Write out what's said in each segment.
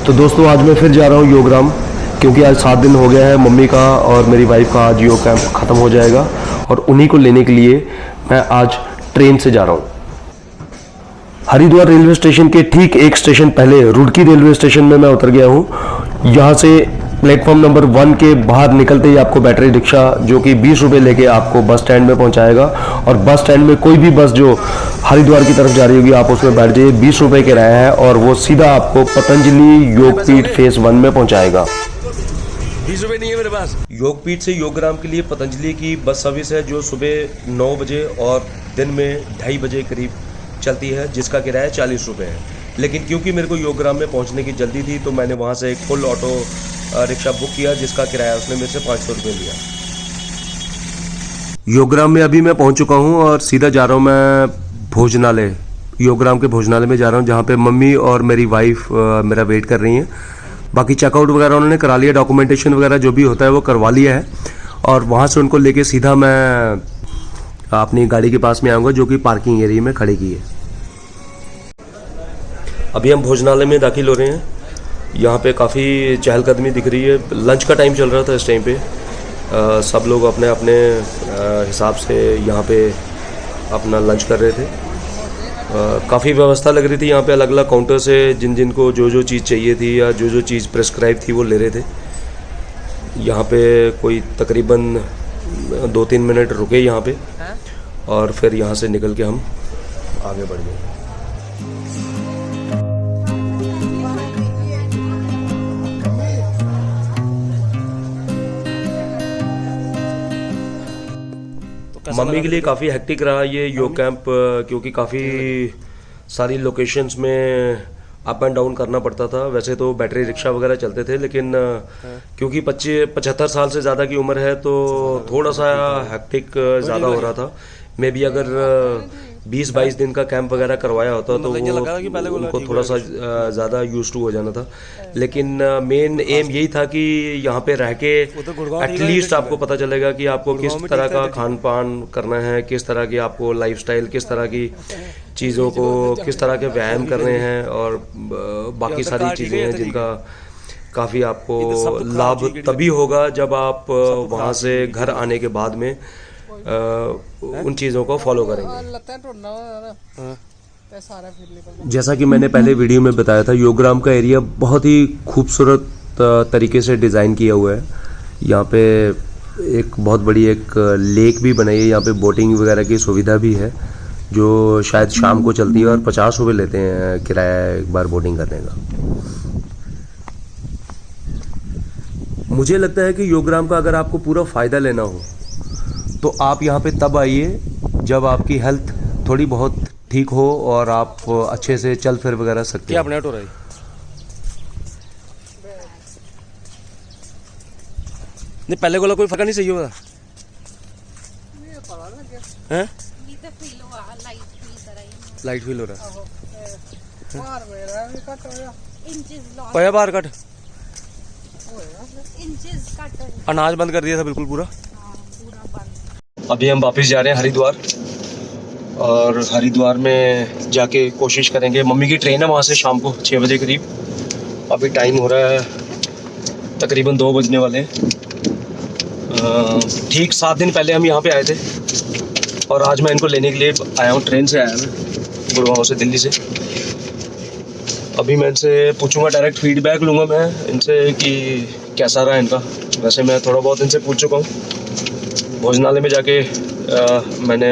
तो दोस्तों आज मैं फिर जा रहा हूँ योगराम, क्योंकि आज 7 दिन हो गया है। मम्मी का और मेरी वाइफ का आज योग कैंप ख़त्म हो जाएगा और उन्हीं को लेने के लिए मैं आज ट्रेन से जा रहा हूँ। हरिद्वार रेलवे स्टेशन के ठीक एक स्टेशन पहले रुड़की रेलवे स्टेशन में मैं उतर गया हूँ। यहाँ से प्लेटफॉर्म नंबर 1 के बाहर निकलते ही आपको बैटरी रिक्शा जो कि 20 रुपये लेके आपको बस स्टैंड में पहुँचाएगा। और बस स्टैंड में कोई भी बस जो हरिद्वार की तरफ जा रही होगी आप उसमें बैठ जाइए। 20 रुपये किराया है और वो सीधा आपको पतंजलि योगपीठ फेज 1 में पहुँचाएगा। 20 रुपये नहीं है मेरे पास। योगपीठ से योगग्राम के लिए पतंजलि की बस सर्विस है जो सुबह 9 बजे और दिन में 2:30 बजे करीब चलती है, जिसका किराया 40 रुपये है। लेकिन क्योंकि मेरे को योगग्राम में पहुंचने की जल्दी थी तो मैंने वहां से एक फुल ऑटो रिक्शा बुक किया, जिसका किराया उसने मेरे से 500 रुपये लिया। योगग्राम में अभी मैं पहुंच चुका हूं और सीधा जा रहा हूं मैं भोजनालय, योगग्राम के भोजनालय में जा रहा हूं, जहां पे मम्मी और मेरी वाइफ मेरा वेट कर रही हैं। बाकी चेकआउट वगैरह उन्होंने करा लिया, डॉक्यूमेंटेशन वगैरह जो भी होता है वो करवा लिया है। और वहाँ से उनको लेके सीधा मैं अपनी गाड़ी के पास में आऊँगा जो कि पार्किंग एरिया में खड़ी की है। अभी हम भोजनालय में दाखिल हो रहे हैं। यहाँ पे काफ़ी चहलकदमी दिख रही है। लंच का टाइम चल रहा था इस टाइम पे। सब लोग अपने अपने हिसाब से यहाँ पे अपना लंच कर रहे थे। काफ़ी व्यवस्था लग रही थी यहाँ पे, अलग अलग काउंटर से जिन जिन को जो जो चीज़ चाहिए थी या जो जो चीज़ प्रेस्क्राइब थी वो ले रहे थे। यहाँ पे कोई तकरीबन 2-3 मिनट रुके यहाँ पे और फिर यहाँ से निकल के हम आगे बढ़ गए। मम्मी के लिए काफ़ी हेक्टिक रहा ये योग कैंप, क्योंकि काफ़ी सारी लोकेशंस में अप एंड डाउन करना पड़ता था। वैसे तो बैटरी रिक्शा वगैरह चलते थे, लेकिन क्योंकि 75 साल से ज़्यादा की उम्र है तो थोड़ा सा हेक्टिक ज़्यादा हो रहा था। मे बी अगर 20-22 दिन का कैंप वगैरह करवाया होता तो वो उनको थोड़ा सा ज़्यादा यूज टू हो जाना था। लेकिन मेन एम यही था कि यहाँ पे रह के एटलीस्ट आपको पता चलेगा कि आपको किस तरह का खान पान करना है, किस तरह की आपको लाइफस्टाइल, किस तरह की चीज़ों को, किस तरह के व्यायाम करने हैं और बाकी सारी चीज़ें हैं जिनका काफ़ी आपको लाभ तभी होगा जब आप वहाँ से घर आने के बाद में उन चीज़ों को फॉलो करेंगे। जैसा कि मैंने पहले वीडियो में बताया था, योगग्राम का एरिया बहुत ही खूबसूरत तरीके से डिज़ाइन किया हुआ है। यहाँ पे एक बहुत बड़ी एक लेक भी बनाई है, यहाँ पे बोटिंग वगैरह की सुविधा भी है जो शायद शाम को चलती है और 50 रुपये लेते हैं किराया एक बार बोटिंग करने का। मुझे लगता है कि योगग्राम का अगर आपको पूरा फ़ायदा लेना हो तो आप यहाँ पे तब आइए जब आपकी हेल्थ थोड़ी बहुत ठीक हो और आप अच्छे से चल फिर वगैरह सकते हैं। क्या अपने हो रहा है? नहीं पहले को कोई फर्क नहीं सही होगा हैं? लाइट फील हो रहा है बाहर कट अनाज बंद कर दिया था बिल्कुल पूरा। अभी हम वापस जा रहे हैं हरिद्वार और हरिद्वार में जाके कोशिश करेंगे। मम्मी की ट्रेन है वहाँ से शाम को 6 बजे करीब। अभी टाइम हो रहा है तकरीबन 2 बजने वाले। ठीक 7 दिन पहले हम यहाँ पे आए थे और आज मैं इनको लेने के लिए आया हूँ। ट्रेन से आया मैं गुड़गांव से, दिल्ली से। अभी मैं इनसे पूछूंगा, डायरेक्ट फीडबैक लूँगा मैं इनसे कि कैसा रहा इनका। वैसे मैं थोड़ा बहुत इनसे पूछ चुका हूँ। भोजनालय में जाके मैंने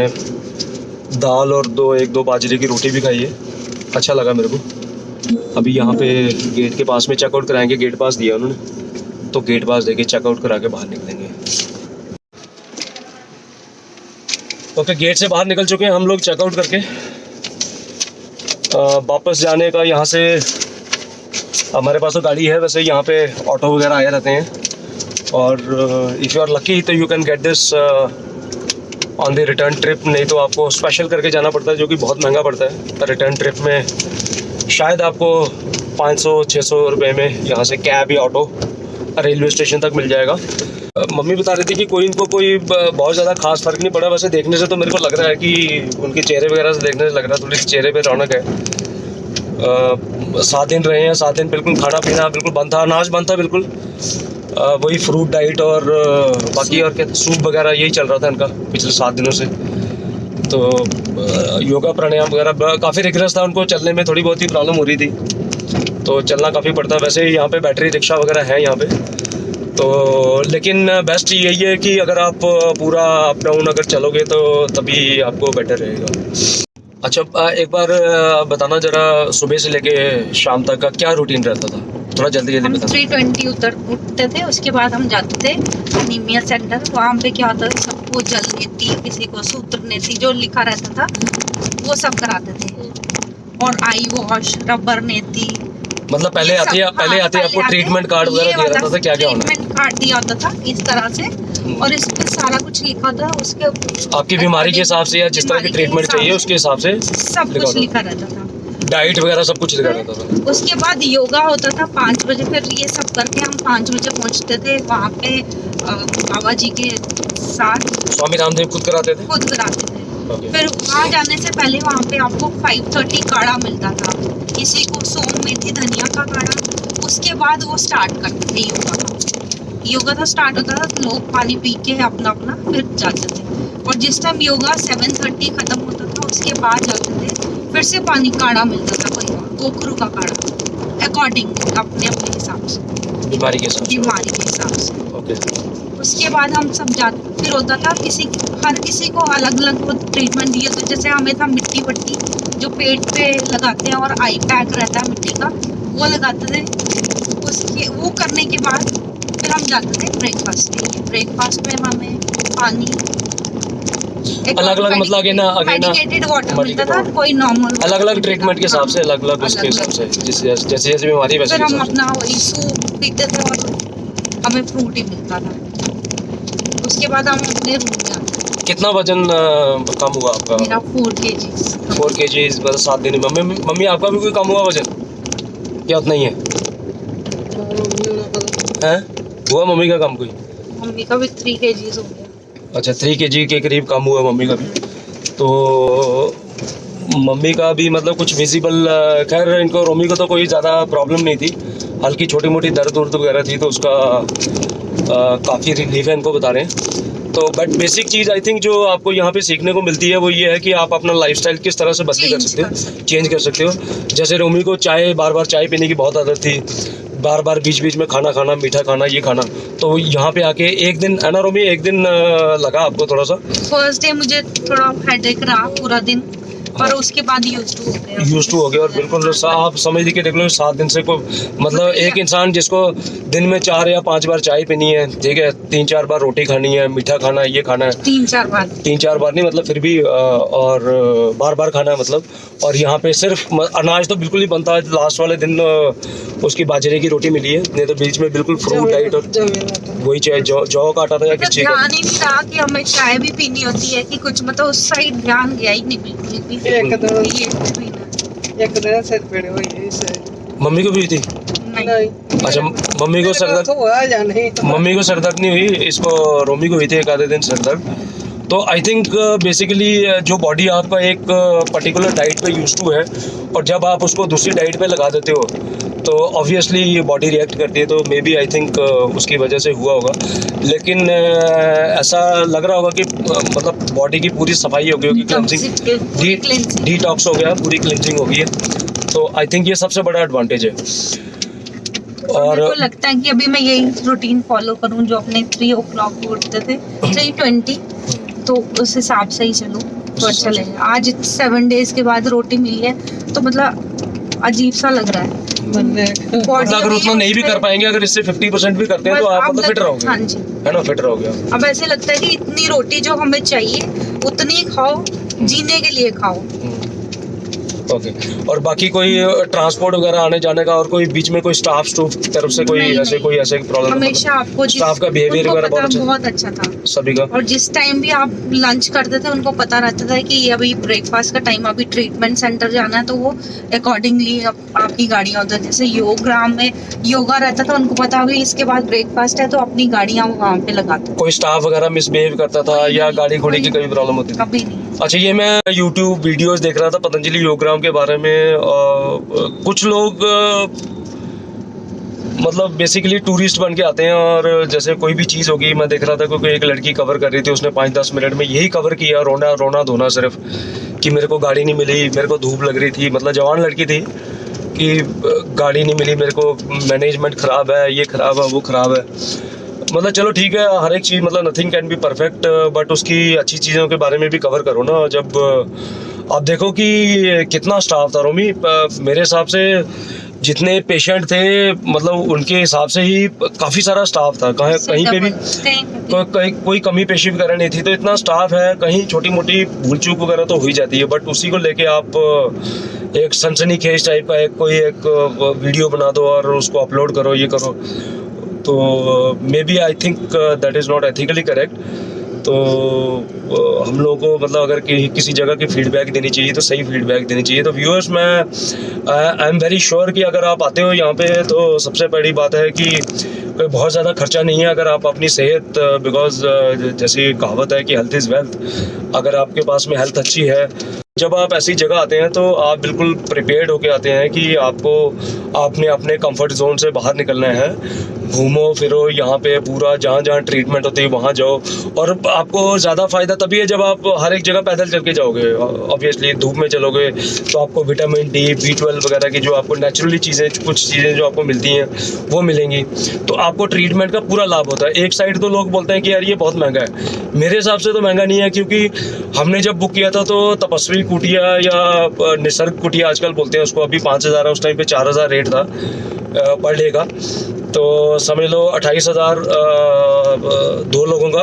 दाल और 1-2 बाजरे की रोटी भी खाई है, अच्छा लगा मेरे को। अभी यहाँ पे गेट के पास में चेकआउट कराएंगे, गेट पास दिया उन्होंने, तो गेट पास देके चेकआउट करा के बाहर निकलेंगे। ओके, गेट से बाहर निकल चुके हैं हम लोग चेकआउट करके। वापस जाने का यहाँ से हमारे पास तो गाड़ी है, वैसे यहाँ पे ऑटो वगैरह आए रहते हैं और इफ़ यू आर लकी तो you can get this on the return trip. नहीं तो आपको स्पेशल करके जाना पड़ता है जो कि बहुत महंगा पड़ता है। रिटर्न ट्रिप में शायद आपको 500-600 रुपये में यहाँ से कैब या ऑटो रेलवे स्टेशन तक मिल जाएगा। मम्मी बता रही थी कि इनको कोई बहुत ज़्यादा खास फ़र्क नहीं पड़ा। वैसे देखने से तो मेरे को लग रहा है कि उनके चेहरे वगैरह से देखने से लग रहा है थोड़ी चेहरे पे रौनक है। 7 दिन रहे हैं, 7 दिन बिल्कुल खाना पीना बिल्कुल बंद था, अनाज बंद था बिल्कुल। वही फ्रूट डाइट और बाकी और क्या सूप वगैरह यही चल रहा था इनका पिछले 7 दिनों से। तो योगा प्राणायाम वगैरह काफ़ी रिग्रेस था, उनको चलने में थोड़ी बहुत ही प्रॉब्लम हो रही थी, तो चलना काफ़ी पड़ता। वैसे यहाँ पे बैटरी रिक्शा वगैरह है यहाँ पे, तो लेकिन बेस्ट यही है कि अगर आप पूरा अप डाउन अगर चलोगे तो तभी आपको बेटर रहेगा। अच्छा, एक बार बताना जरा, सुबह से लेके शाम तक का क्या रूटीन रहता था, थोड़ा जल्दी जल्दी हम बताना। 3:20 उठते थे, उसके बाद हम जाते थे अनीमिया सेंटर। वहाँ पे क्या होता था, सबको जल नेती, किसी को सूत्र नेती जो लिखा रहता था वो सब कराते थे, और आई वॉश, रबर नेती। मतलब पहले आते ही आपको ट्रीटमेंट कार्ड वगैरह दिया जाता था, क्या क्या होना है? ट्रीटमेंट कार्ड दिया होता था इस तरह से, और इस पे सारा कुछ लिखा होता था। उसके आपकी बीमारी के हिसाब से या जिस तरह की बीमारी के ट्रीटमेंट हिसाब चाहिए से उसके हिसाब से सब कुछ लिखा रहता था। डाइट वगैरह सब कुछ लिखा रहता था। उसके बाद योगा होता था 5 बजे। फिर ये सब करके हम 5 बजे पहुंचते थे वहाँ पे बाबा जी के साथ। स्वामी रामदेव खुद कराते थे? खुद कराते थे। Okay. फिर वहाँ जाने से पहले वहाँ पे आपको 5:30 काढ़ा मिलता था, किसी को सौंफ मेथी धनिया का काढ़ा। उसके बाद वो स्टार्ट करते थे योगा का। योगा तो स्टार्ट होता था, लोग पानी पी के अपना अपना फिर जाते थे। और जिस टाइम योगा 7:30 खत्म होता था, उसके बाद जाते थे, फिर से पानी काढ़ा मिलता था, कोई गोखरू का काढ़ा, अकॉर्डिंग अपने अपने हिसाब से, बीमारी के हिसाब से। बीमारी के हिसाब से। ओके। उसके बाद हम सब जाते, फिर होता था हर किसी को अलग अलग ट्रीटमेंट दिए। तो जैसे हमें था मिट्टी पट्टी जो पेट पे लगाते हैं, और आई पैक रहता है मिट्टी का, वो लगाते थे। उसके वो करने के बाद फिर हम जाते थे ब्रेकफास्ट के लिए। ब्रेकफास्ट में हमें पानी अलग अलग मतलब मेडिकेटेड वाटर मिलता था, कोई नॉर्मल अलग अलग ट्रीटमेंट के हिसाब से, अलग अलग उसके हिसाब से, जैसे जैसे बीमारी वैसे फिर हम अपना वही सूप पीते थे, और हमें फ्रूट ही मिलता था। उसके बाद हम अपने रूम में आते। कितना वजन कम हुआ आपका? मेरा 4 kg। 4 kg बस 7 दिन में। मम्मी आपका भी कोई कम हुआ वजन, क्या उतना ही है? हैं? हुआ मम्मी का कम कोई? मम्मी का भी 3 kg हो गया। अच्छा, 3 kg के करीब कम हुआ मम्मी का भी। तो मम्मी का भी मतलब कुछ विजिबल, खैर इनको रोमी को तो कोई ज़्यादा प्रॉब्लम नहीं थी, हल्की छोटी मोटी दर्द उर्द वगैरह थी, तो उसका काफ़ी रिलीफ है इनको बता रहे हैं। तो but basic cheese I think जो आपको यहाँ पे सीखने को मिलती है वो ये है कि आप अपना लाइफस्टाइल किस तरह से बदली कर सकते हो, चेंज कर सकते हो। जैसे रोमी को बार बार चाय पीने की बहुत आदत थी, बार बार बीच बीच में खाना खाना, मीठा खाना, ये खाना। तो यहाँ पे आके एक दिन है ना रोमी, एक दिन लगा आपको थोड़ा सा? फर्स्ट डे मुझे थोड़ा हेडेक रहा पूरा दिन, पर उसके बाद यूज्ड टू हो गया। और बिल्कुल आप समझ लीजिए देख लो 7 दिन से को मतलब एक इंसान जिसको दिन में 4 या 5 बार चाय पीनी है, ठीक है, 3-4 बार रोटी खानी है, मीठा खाना है, ये खाना है, 3-4 बार, 3-4 बार नहीं मतलब फिर भी, और बार बार खाना है मतलब। और यहाँ पे सिर्फ अनाज तो बिल्कुल ही बनता है। लास्ट वाले दिन उसकी बाजरे की रोटी मिली है, नहीं तो बीच में बिल्कुल फ्रूट डाइट और वही चाय जौ का आटा था या किस चीज़ का। ध्यान ही नहीं रहा कि हमें चाय भी पीनी होती है कि कुछ, मतलब उस साइड ध्यान गया ही नहीं बिल्कुल भी। मम्मी को भी हुई थी? नहीं। अच्छा, मम्मी को सर दर्द नहीं हुई, इसको रोमी को हुई थी एक आधे दिन सर दर्द। तो आई थिंक बेसिकली जो बॉडी आपका एक पर्टिकुलर डाइट पे यूज टू है, और जब आप उसको दूसरी डाइट पे लगा देते हो तो ऑब्वियसली ये बॉडी रिएक्ट करती है। तो मे बी आई थिंक उसकी वजह से हुआ होगा। लेकिन ऐसा लग रहा होगा कि मतलब बॉडी की पूरी सफाई हो गई होगी, क्लेंजिंग, डिटॉक्स हो गया, पूरी क्लेंजिंग हो गई है। तो आई थिंक ये सबसे बड़ा एडवांटेज है। और मेरे को लगता है कि अभी मैं यही रूटीन फॉलो करूं जो अपने 3 o'clock उठते थे, 3:20, तो उस हिसाब से ही चलूं तो अच्छा लगेगा। आज 7 days के बाद रोटी मिली है तो मतलब अजीब सा लग रहा है। मतलब अगर उतना नहीं भी कर पाएंगे, अगर इससे 50% भी करते हैं तो आप मतलब फिट रहोगे। हाँ जी, है ना, फिट रहोगे। अब ऐसे लगता है कि इतनी रोटी जो हमें चाहिए उतनी खाओ, जीने के लिए खाओ। ओके। और बाकी कोई ट्रांसपोर्ट वगैरह आने जाने का और कोई बीच में कोई स्टाफ की तरफ से कोई ऐसे प्रॉब्लम? हमेशा आपको स्टाफ का बिहेवियर वगैरह बहुत अच्छा था सभी का। और जिस टाइम भी आप लंच करते थे उनको पता रहता था कि अभी ब्रेकफास्ट का टाइम, अभी ट्रीटमेंट सेंटर जाना है, तो वो अकॉर्डिंगली आपकी गाड़ियाँ उधर, जैसे योगग्राम में योगा रहता था, उनको पता होगी इसके बाद ब्रेकफास्ट है, तो अपनी गाड़ियाँ वहाँ पे लगाते। कोई स्टाफ वगैरह मिसबिहेव करता था या गाड़ी घोड़ी की कोई प्रॉब्लम होती थी? कभी नहीं। अच्छा, ये मैं YouTube वीडियोस देख रहा था पतंजलि योगराम के बारे में। कुछ लोग मतलब बेसिकली टूरिस्ट बन के आते हैं और जैसे कोई भी चीज़ होगी, मैं देख रहा था क्योंकि एक लड़की कवर कर रही थी, उसने 5-10 मिनट में यही कवर किया, रोना धोना सिर्फ कि मेरे को गाड़ी नहीं मिली, मेरे को धूप लग रही थी। मतलब जवान लड़की थी कि गाड़ी नहीं मिली, मेरे को मैनेजमेंट ख़राब है, ये ख़राब है, वो ख़राब है। मतलब चलो ठीक है, हर एक चीज़ मतलब nothing can be perfect, but उसकी अच्छी चीज़ों के बारे में भी कवर करो ना। जब आप देखो कि कितना स्टाफ था रोमी, मेरे हिसाब से जितने पेशेंट थे मतलब उनके हिसाब से ही काफ़ी सारा स्टाफ था। कहीं पे भी कोई कमी पेशी वगैरह नहीं थी। तो इतना स्टाफ है, कहीं छोटी मोटी भूल चूक वगैरह तो हो ही जाती है, बट उसी को लेके आप एक सनसनीखेज टाइप का एक वीडियो बना दो और उसको अपलोड करो, ये करो। तो maybe I think that is not ethically correct. तो हम लोगों को मतलब अगर किसी जगह की फीडबैक देनी चाहिए तो सही फीडबैक देनी चाहिए। तो व्यूअर्स, मैं आई एम वेरी श्योर कि अगर आप आते हो यहाँ पे तो सबसे बड़ी बात है कि कोई बहुत ज़्यादा खर्चा नहीं है। अगर आप अपनी सेहत, बिकॉज जैसी कहावत है कि हेल्थ इज़ वेल्थ, अगर आपके पास में हेल्थ अच्छी है, जब आप ऐसी जगह आते हैं तो आप बिल्कुल प्रिपेयर्ड होके आते हैं कि आपको आपने अपने कंफर्ट जोन से बाहर निकलना है। घूमो फिरो यहाँ पे, पूरा जहाँ जहाँ ट्रीटमेंट होती है वहाँ जाओ। और आपको ज़्यादा फ़ायदा तभी है जब आप हर एक जगह पैदल चल के जाओगे। ऑब्वियसली धूप में चलोगे तो आपको विटामिन डी, B12 वगैरह की जो आपको नेचुरली कुछ चीज़ें जो आपको मिलती हैं वो मिलेंगी। तो आपको ट्रीटमेंट का पूरा लाभ होता है। एक साइड तो लोग बोलते हैं कि यार ये बहुत महंगा है, मेरे हिसाब से तो महंगा नहीं है, क्योंकि हमने जब बुक किया था तो तपस्वी कुटिया या निसर्ग कुटिया आजकल बोलते हैं उसको, अभी 5,000 है, उस टाइम पे 4,000 रेट था पर डे का। तो समझ लो 28,000 2 लोगों का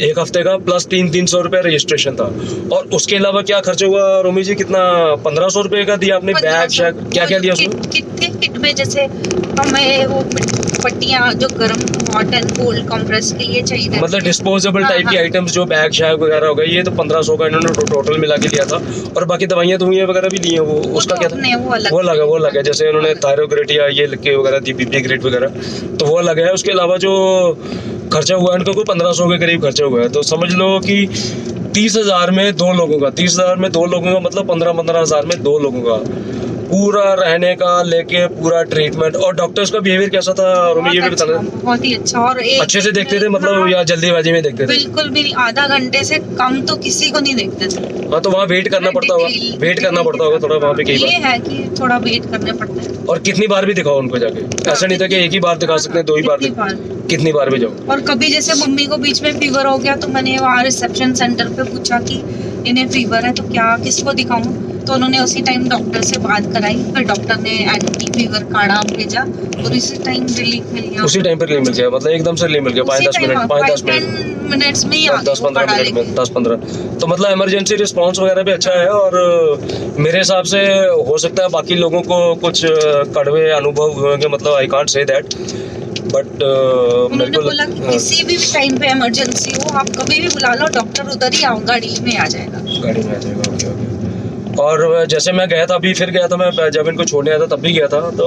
एक हफ्ते का, प्लस 300 रुपये रजिस्ट्रेशन था। और उसके अलावा क्या खर्च हुआ रोमी जी? कितना 1,500 रुपये का दिया आपने? बैग शैग क्या क्या दिया उसमें? किट में जैसे हमें वो पट्टियाँ जो गर्म हॉट एंड कोल्ड कंप्रेस के लिए चाहिए, मतलब डिस्पोजेबल टाइप की आइटम्स जो बैग शैग वगैरह हो गए, ये तो 1,500 का इन्होंने टोटल मिला के लिया था। और बाकी दवाइयाँ वगैरह भी ली हैं, वो उसका क्या था? वो अलग है। जैसे उन्होंने थायरोग्रेट या ये लिख के वगैरह दी, BP ग्रेड वगैरह, तो वो अलग है। उसके अलावा जो खर्चा हुआ है उनको कोई 1,500 के करीब खर्चा हुआ है। तो समझ लो कि 30,000 में 2 लोगों का, 30,000 में 2 लोगों का मतलब 15,000 में 2 लोगों का पूरा रहने का लेके पूरा ट्रीटमेंट। और डॉक्टर्स का बिहेवियर कैसा था रोमी, ये भी बताना? बहुत ही अच्छा। और अच्छे से देखते थे मतलब या जल्दीबाजी में देखते थे? बिल्कुल भी नहीं, आधा घंटे से कम तो किसी को नहीं देखते थे। हाँ, तो वहाँ वेट करना पड़ता होगा थोड़ा वहाँ पे। ये है कि थोड़ा वेट करना पड़ता है। और कितनी बार भी दिखाओ उनको जाके, ऐसा नहीं था कि एक ही बार दिखा सकते हैं, 2 ही बार, कितनी बार भी जाओ। और कभी जैसे मम्मी को बीच में फीवर हो गया तो मैंने वहाँ रिसेप्शन सेंटर पे पूछा कि इन्हें फीवर है तो क्या किसको दिखाऊं, तो उन्होंने उसी टाइम डॉक्टर से बात कराई, फिर डॉक्टर ने एंटी फीवर काढ़ा भेजा और इसी टाइम रिलीफ मिल गया। उसी टाइम पर रिलीफ मिल गया, मतलब एकदम से रिलीफ मिल गया 5-10 मिनट, 5-10 मिनट्स में ही 10-15 मिनट में, 10-15। तो मतलब इमरजेंसी रिस्पांस वगैरह भी अच्छा है। और मेरे हिसाब से हो सकता है बाकी लोगों को कुछ कड़वे अनुभव होंगे, मतलब I can't say that, but उन्होंने बोला कि किसी भी टाइम पे इमरजेंसी हो आप कभी भी बुला लो, डॉक्टर उधर ही गाड़ी में आ जाएगा। ओके। और जैसे मैं गया था, अभी फिर गया था मैं, जब इनको छोड़ने आया था तब भी गया था, तो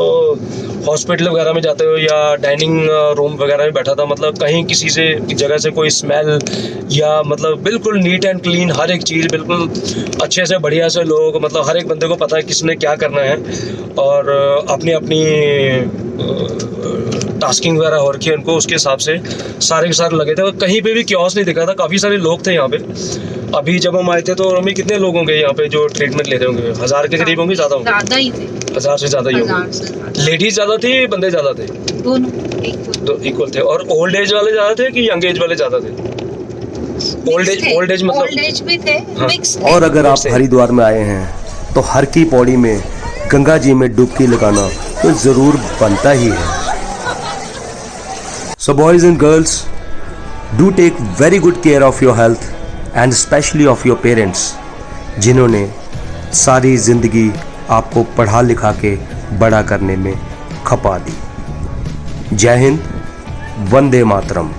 हॉस्पिटल वगैरह में जाते हो या डाइनिंग रूम वगैरह में बैठा था, मतलब कहीं किसी से जगह से कोई स्मेल या मतलब बिल्कुल नीट एंड क्लीन, हर एक चीज़ बिल्कुल अच्छे से बढ़िया से लोग, मतलब हर एक बंदे को पता है किसने क्या करना है और अपनी अपनी टास्किंग वगैरह हो रखी है उनको, उसके हिसाब से सारे के सारे लगे थे। और कहीं पे भी क्योस नहीं दिखा था, काफ़ी सारे लोग थे यहाँ पे। अभी जब हम आए थे तो हमें कितने लोग होंगे यहाँ पे जो ट्रीटमेंट लेते होंगे? 1000 के करीब होंगे, ज़्यादा होंगे? ज़्यादा ही थे, 1000 से ज़्यादा ही होंगे। लेडीज ज़्यादा थी, बंदे ज़्यादा थे? दोनों इक्वल थे। और ओल्ड एज वाले ज़्यादा थे कि यंग एज वाले ज़्यादा थे? ओल्ड एज मतलब ओल्ड एज भी थे, मिक्स। और अगर आप हरिद्वार में आए हैं तो हर की पौड़ी में गंगा जी में डुबकी लगाना तो ज़रूर बनता ही है। So boys and girls, do take very good care of your health and especially of your parents, जिन्होंने सारी ज़िंदगी आपको पढ़ा लिखा के बड़ा करने में खपा दी। जय हिंद, वंदे मातरम।